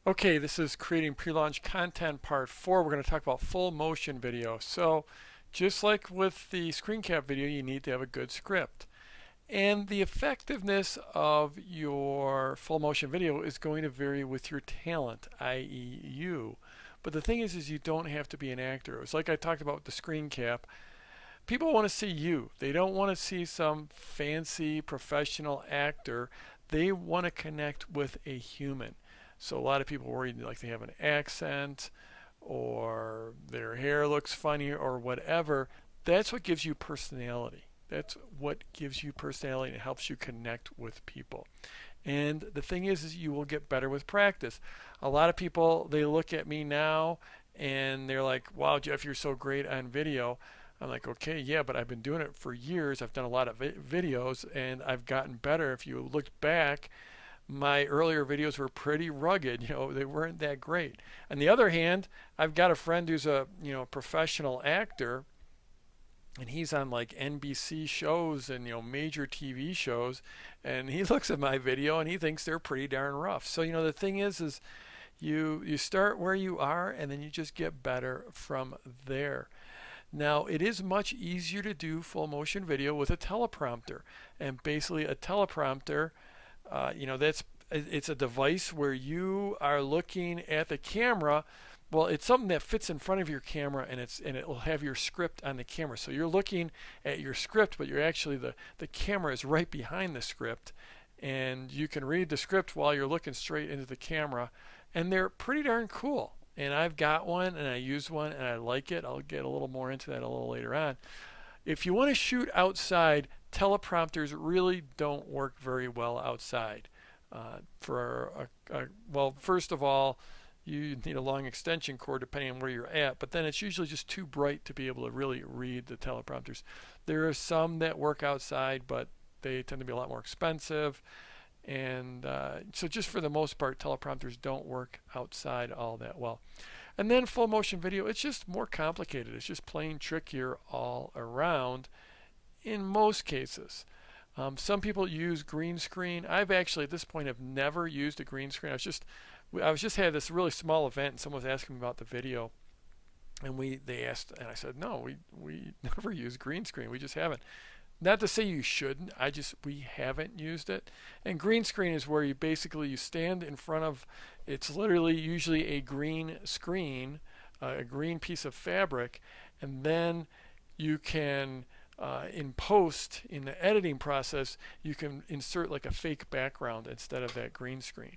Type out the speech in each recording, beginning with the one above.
Okay, this is creating pre-launch content part 4. We're going to talk about full motion video. So just like with the screen cap video, you need to have a good script. And the effectiveness of your full motion video is going to vary with your talent, i.e. you. But the thing is you don't have to be an actor. It's like I talked about with the screen cap. People want to see you. They don't want to see some fancy professional actor. They want to connect with a human. So a lot of people worry like they have an accent or their hair looks funny or whatever. That's what gives you personality. That's what gives you personality and helps you connect with people. And the thing is you will get better with practice. A lot of people, they look at me now and they're like, wow, Jeff, you're so great on video. I'm like, okay, yeah, but I've been doing it for years. I've done a lot of videos and I've gotten better. If you looked back, my earlier videos were pretty rugged. They weren't that great. On the other hand, I've got a friend who's a professional actor, and he's on like NBC shows and major TV shows, and he looks at my video and he thinks they're pretty darn rough. So the thing is you start where you are and then you just get better from there. Now, it is much easier to do full motion video with a teleprompter. And basically a teleprompter, it's a device where you are looking at the camera. Well, it's something that fits in front of your camera, and it will have your script on the camera. So you're looking at your script, but you're actually the camera is right behind the script, and you can read the script while you're looking straight into the camera, and they're pretty darn cool. And I've got one, and I use one, and I like it. I'll get a little more into that a little later on. If you want to shoot outside, teleprompters really don't work very well outside. Well, first of all, you need a long extension cord depending on where you're at, but then it's usually just too bright to be able to really read the teleprompters. There are some that work outside, but they tend to be a lot more expensive. And so just for the most part, teleprompters don't work outside all that well. And then full motion video, it's just more complicated. It's just plain trickier all around in most cases. Some people use green screen. I've actually at this point have never used a green screen. I was just had this really small event and someone was asking me about the video, and they asked, and I said no, we never use green screen. We just haven't. Not to say you shouldn't. We haven't used it. And green screen is where you stand in front of. It's literally usually a green screen, a green piece of fabric, and then you can in post in the editing process you can insert like a fake background instead of that green screen.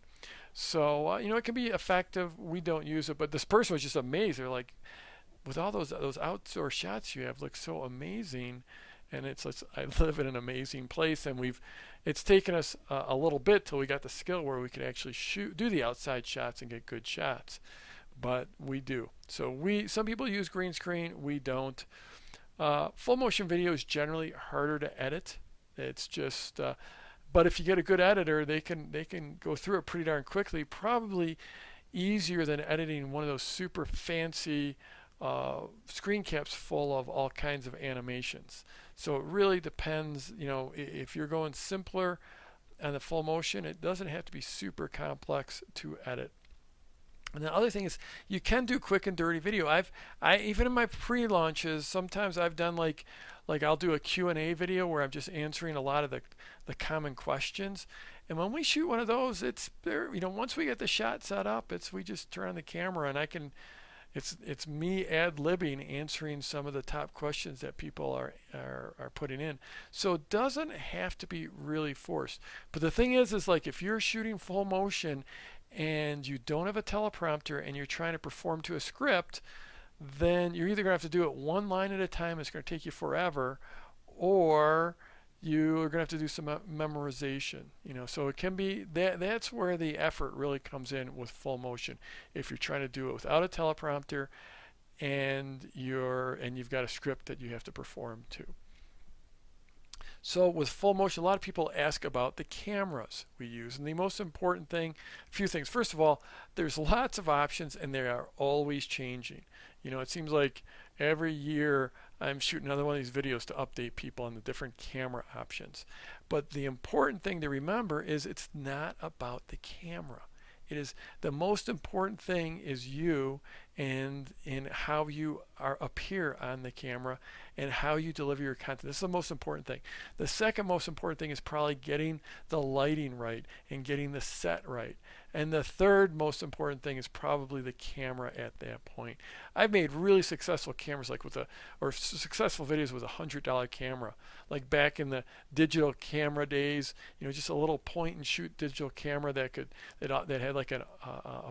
So it can be effective. We don't use it, but this person was just amazed. They're like, with all those outdoor shots you have, look so amazing. And I live in an amazing place, and it's taken us a little bit till we got the skill where we could actually do the outside shots and get good shots. But we do. So some people use green screen, we don't. Full motion video is generally harder to edit. It's just, but if you get a good editor, they can go through it pretty darn quickly. Probably easier than editing one of those super fancy screen caps full of all kinds of animations. So it really depends. If you're going simpler on the full motion, it doesn't have to be super complex to edit. And the other thing is you can do quick and dirty video. I even in my pre-launches, sometimes I've done like I'll do a Q&A video where I'm just answering a lot of the common questions. And when we shoot one of those, it's there. Once we get the shot set up, we just turn on the camera and it's me ad-libbing answering some of the top questions that people are putting in. So it doesn't have to be really forced. But the thing is like if you're shooting full motion and you don't have a teleprompter and you're trying to perform to a script, then you're either going to have to do it one line at a time. It's going to take you forever, or you're going to have to do some memorization. So it can be that's where the effort really comes in with full motion. If you're trying to do it without a teleprompter and you've got a script that you have to perform to. So with full motion, a lot of people ask about the cameras we use. And the most important thing, a few things. First of all, there's lots of options and they are always changing. It seems like every year I'm shooting another one of these videos to update people on the different camera options. But the important thing to remember is it's not about the camera. It is the most important thing is you and in how you appear on the camera and how you deliver your content. This is the most important thing. The second most important thing is probably getting the lighting right and getting the set right. And the third most important thing is probably the camera at that point. I've made really successful cameras like or successful videos with $100 camera. Like back in the digital camera days, just a little point and shoot digital camera that had like a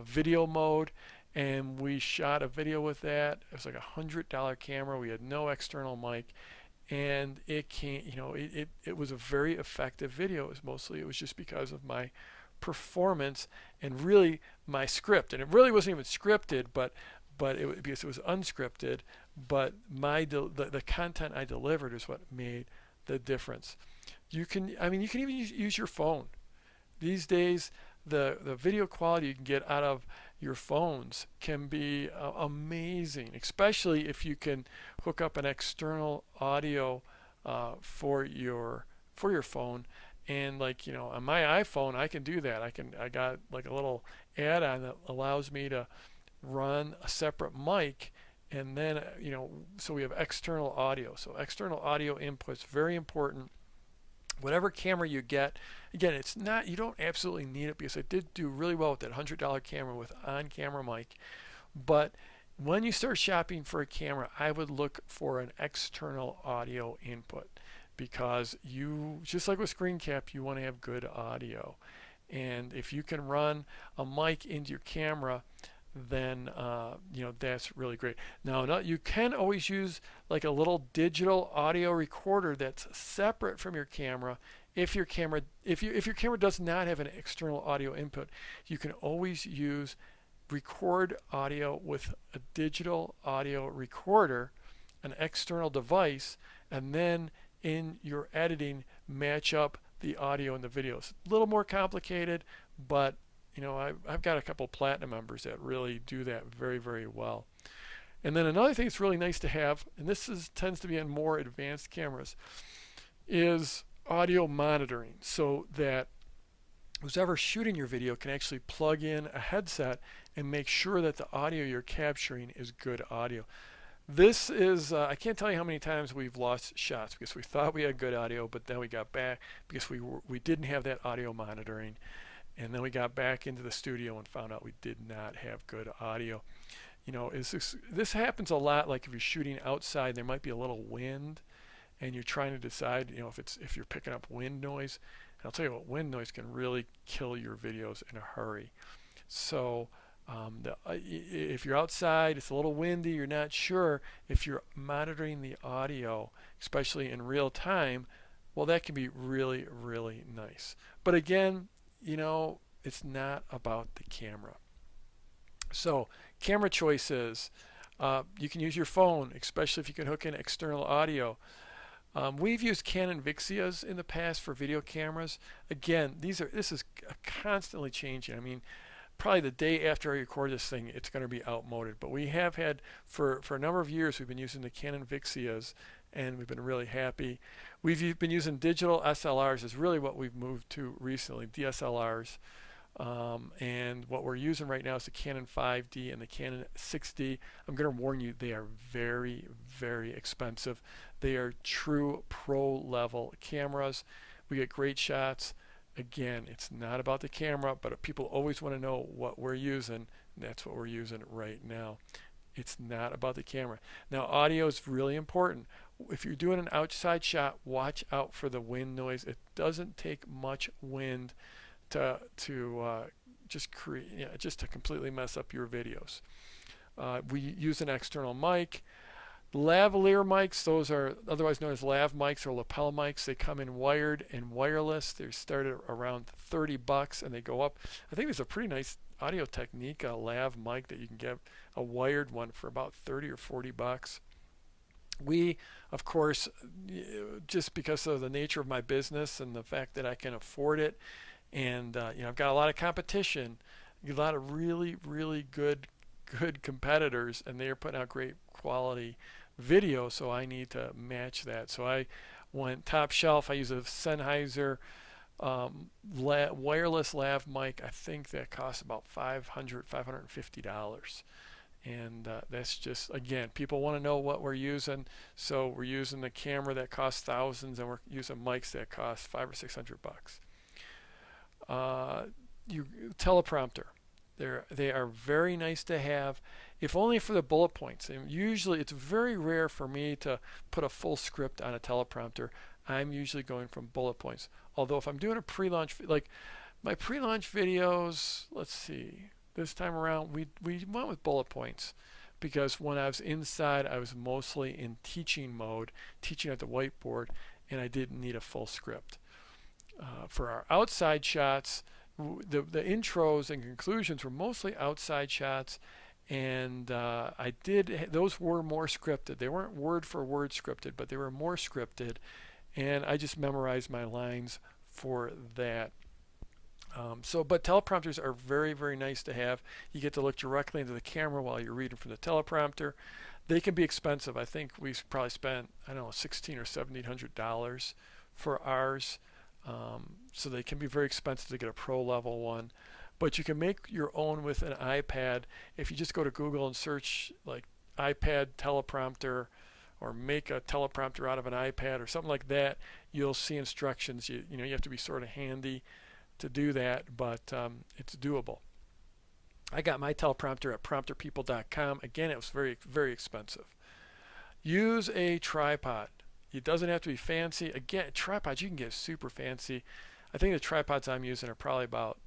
video mode, and we shot a video with that. It was like $100 camera. We had no external mic, and it was a very effective video. It was just because of my performance and really my script. And it really wasn't even scripted, but because it was unscripted. But the content I delivered is what made the difference. You can even use your phone these days. The video quality you can get out of your phones can be amazing, especially if you can hook up an external audio for your phone. And on my iPhone, I can do that. I got like a little add-on that allows me to run a separate mic, and then so we have external audio. So external audio input's very important. Whatever camera you get, again, you don't absolutely need it, because I did do really well with that $100 camera with on-camera mic. But when you start shopping for a camera, I would look for an external audio input, because just like with screen cap, you want to have good audio. And if you can run a mic into your camera, then that's really great. Now, you can always use like a little digital audio recorder that's separate from your camera. If your camera does not have an external audio input, you can always record audio with a digital audio recorder, an external device, and then in your editing match up the audio and the videos. A little more complicated, but I've got a couple platinum members that really do that very, very well. And then another thing that's really nice to have, and tends to be on more advanced cameras, is audio monitoring, so that who's ever shooting your video can actually plug in a headset and make sure that the audio you're capturing is good audio. This is, I can't tell you how many times we've lost shots because we thought we had good audio, but then we got back because we didn't have that audio monitoring. And then we got back into the studio and found out we did not have good audio. This happens a lot. Like if you're shooting outside, there might be a little wind, and you're trying to decide, if you're picking up wind noise. And I'll tell you what, wind noise can really kill your videos in a hurry. So if you're outside, it's a little windy, you're not sure, if you're monitoring the audio, especially in real time, well, that can be really, really nice. But again, it's not about the camera. So camera choices, you can use your phone, especially if you can hook in external audio. We've used Canon Vixias in the past for video cameras. Again, this is constantly changing. Probably the day after I record this thing, it's going to be outmoded. But we have had, for a number of years, we've been using the Canon Vixias, and we've been really happy. We've been using digital SLRs is really what we've moved to recently, DSLRs. And what we're using right now is the Canon 5D and the Canon 6D. I'm going to warn you, they are very, very expensive. They are true pro level cameras. We get great shots. Again, it's not about the camera, but people always want to know what we're using. And that's what we're using right now. It's not about the camera. Now, audio is really important. If you're doing an outside shot, watch out for the wind noise. It doesn't take much wind to just to completely mess up your videos. We use an external mic. Lavalier mics, those are otherwise known as lav mics or lapel mics. They come in wired and wireless. They start at around $30 and they go up. I think there's a pretty nice Audio Technica lav mic that you can get, a wired one, for about $30 or $40. We, of course, just because of the nature of my business and the fact that I can afford it, and I've got a lot of competition, a lot of really, really good competitors, and they are putting out great quality video, so I need to match that. So I went top shelf. I use a Sennheiser wireless lav mic. I think that costs about $550. And that's just, again, people want to know what we're using, so we're using the camera that costs thousands, and we're using mics that cost $500 or $600. You teleprompter. They are very nice to have, if only for the bullet points. And usually, it's very rare for me to put a full script on a teleprompter. I'm usually going from bullet points. Although if I'm doing a pre-launch, like my pre-launch videos, let's see, this time around we went with bullet points because when I was inside, I was mostly in teaching mode, teaching at the whiteboard, and I didn't need a full script. For our outside shots, the intros and conclusions were mostly outside shots, and those were more scripted. They weren't word for word scripted, but they were more scripted, and I just memorized my lines for that. But teleprompters are very, very nice to have. You get to look directly into the camera while you're reading from the teleprompter. They can be expensive. I think we probably spent, I don't know, $1,600 or $1,700 for ours. So they can be very expensive to get a pro level one. But you can make your own with an iPad. If you just go to Google and search like iPad teleprompter, or make a teleprompter out of an iPad or something like that, you'll see instructions. You have to be sort of handy to do that, but it's doable. I got my teleprompter at prompterpeople.com. Again, it was very, very expensive. Use a tripod. It doesn't have to be fancy. Again, tripods you can get super fancy. I think the tripods I'm using are probably about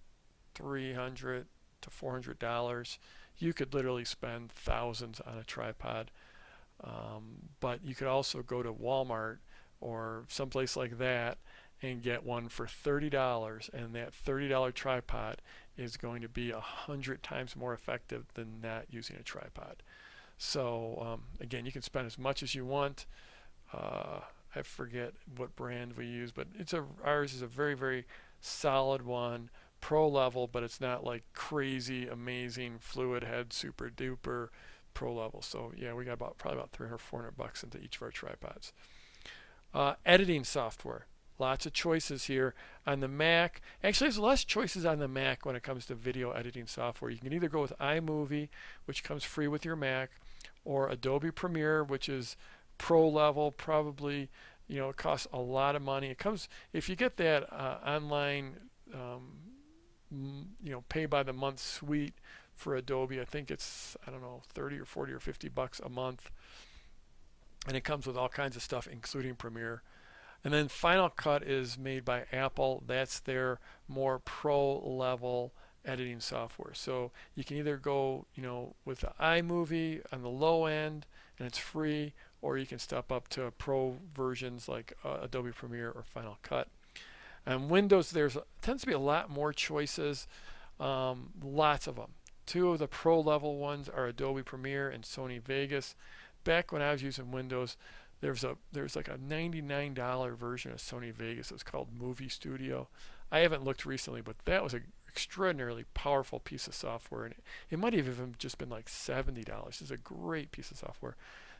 $300 to $400. You could literally spend thousands on a tripod. But you could also go to Walmart or someplace like that and get one for $30, and that $30 tripod is going to be 100 times more effective than not using a tripod. So again, you can spend as much as you want. I forget what brand we use, but ours is a very, very solid one, pro level, but it's not like crazy, amazing fluid head, super duper pro level. So yeah, we got probably about $300 or $400 into each of our tripods. Editing software. Lots of choices here on the Mac. Actually, there's less choices on the Mac when it comes to video editing software. You can either go with iMovie, which comes free with your Mac, or Adobe Premiere, which is pro level. Probably, it costs a lot of money. It comes, if you get that online, pay by the month suite for Adobe. I think it's, I don't know, 30 or 40 or $50 a month, and it comes with all kinds of stuff, including Premiere. And then Final Cut is made by Apple. That's their more pro level editing software. So you can either go, with the iMovie on the low end and it's free, or you can step up to pro versions like Adobe Premiere or Final Cut. And Windows, tends to be a lot more choices, lots of them. Two of the pro level ones are Adobe Premiere and Sony Vegas. Back when I was using Windows, there's like a $99 version of Sony Vegas. It's called Movie Studio. I haven't looked recently, but that was an extraordinarily powerful piece of software, and it might have even just been like $70. It's a great piece of software.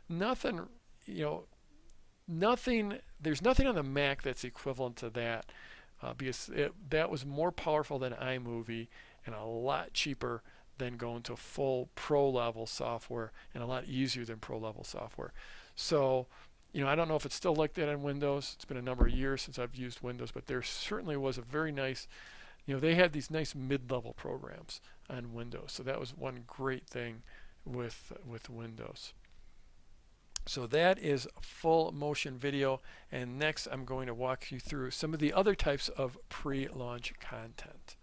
Nothing, there's nothing on the Mac that's equivalent to that, because that was more powerful than iMovie and a lot cheaper than going to full pro level software, and a lot easier than pro level software. So, I don't know if it's still like that on Windows. It's been a number of years since I've used Windows, but there certainly was a very nice, they had these nice mid-level programs on Windows. So that was one great thing with Windows. So that is full motion video, and next I'm going to walk you through some of the other types of pre-launch content.